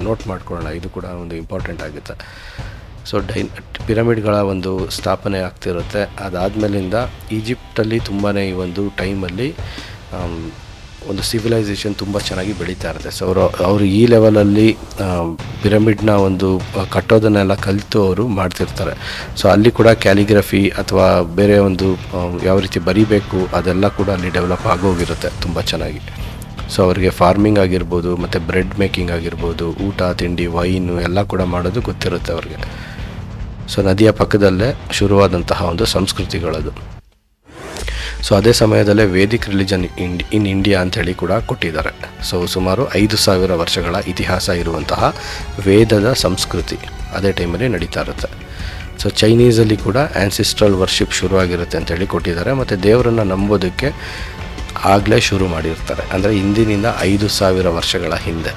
Note ಮಾಡ್ಕೊಳ್ಳೋಣ, ಇದು ಕೂಡ ಒಂದು ಇಂಪಾರ್ಟೆಂಟ್ ಆಗುತ್ತೆ. ಸೊ ಪಿರಮಿಡ್ಗಳ ಒಂದು ಸ್ಥಾಪನೆ ಆಗ್ತಿರುತ್ತೆ. ಅದಾದಮೇಲಿಂದ ಈಜಿಪ್ಟಲ್ಲಿ ತುಂಬಾ ಈ ಒಂದು ಟೈಮಲ್ಲಿ ಒಂದು ಸಿವಿಲೈಸೇಷನ್ ತುಂಬ ಚೆನ್ನಾಗಿ ಬೆಳೀತಾ ಇರುತ್ತೆ. ಸೊ ಅವರು ಈ ಲೆವೆಲಲ್ಲಿ ಪಿರಮಿಡ್ನ ಒಂದು ಕಟ್ಟೋದನ್ನೆಲ್ಲ ಕಲಿತು ಅವರು ಮಾಡ್ತಿರ್ತಾರೆ. ಸೊ ಅಲ್ಲಿ ಕೂಡ ಕ್ಯಾಲಿಗ್ರಫಿ ಅಥವಾ ಬೇರೆ ಒಂದು ಯಾವ ರೀತಿ ಬರೀಬೇಕು ಅದೆಲ್ಲ ಕೂಡ ಅಲ್ಲಿ ಡೆವಲಪ್ ಆಗೋಗಿರುತ್ತೆ ತುಂಬ ಚೆನ್ನಾಗಿ. ಸೊ ಅವರಿಗೆ ಫಾರ್ಮಿಂಗ್ ಆಗಿರ್ಬೋದು, ಮತ್ತು ಬ್ರೆಡ್ ಮೇಕಿಂಗ್ ಆಗಿರ್ಬೋದು, ಊಟ ತಿಂಡಿ ವೈನು ಎಲ್ಲ ಕೂಡ ಮಾಡೋದು ಗೊತ್ತಿರುತ್ತೆ ಅವ್ರಿಗೆ. ಸೊ ನದಿಯ ಪಕ್ಕದಲ್ಲೇ ಶುರುವಾದಂತಹ ಒಂದು ಸಂಸ್ಕೃತಿಗಳದು. ಸೊ ಅದೇ ಸಮಯದಲ್ಲೇ ವೇದಿಕ್ ರಿಲಿಜನ್ ಇನ್ ಇಂಡಿಯಾ ಅಂಥೇಳಿ ಕೂಡ ಕೊಟ್ಟಿದ್ದಾರೆ. ಸೊ ಸುಮಾರು 5,000 ವರ್ಷಗಳ ಇತಿಹಾಸ ಇರುವಂತಹ ವೇದದ ಸಂಸ್ಕೃತಿ ಅದೇ ಟೈಮಲ್ಲಿ ನಡೀತಾ ಇರುತ್ತೆ. ಸೊ ಚೈನೀಸಲ್ಲಿ ಕೂಡ ಆ್ಯನ್ಸಿಸ್ಟ್ರಲ್ ವರ್ಷಿಪ್ ಶುರುವಾಗಿರುತ್ತೆ ಅಂತೇಳಿ ಕೊಟ್ಟಿದ್ದಾರೆ. ಮತ್ತು ದೇವರನ್ನು ನಂಬೋದಕ್ಕೆ ಆಗಲೇ ಶುರು ಮಾಡಿರ್ತಾರೆ, ಅಂದರೆ ಇಂದಿನಿಂದ 5,000 ವರ್ಷಗಳ ಹಿಂದೆ.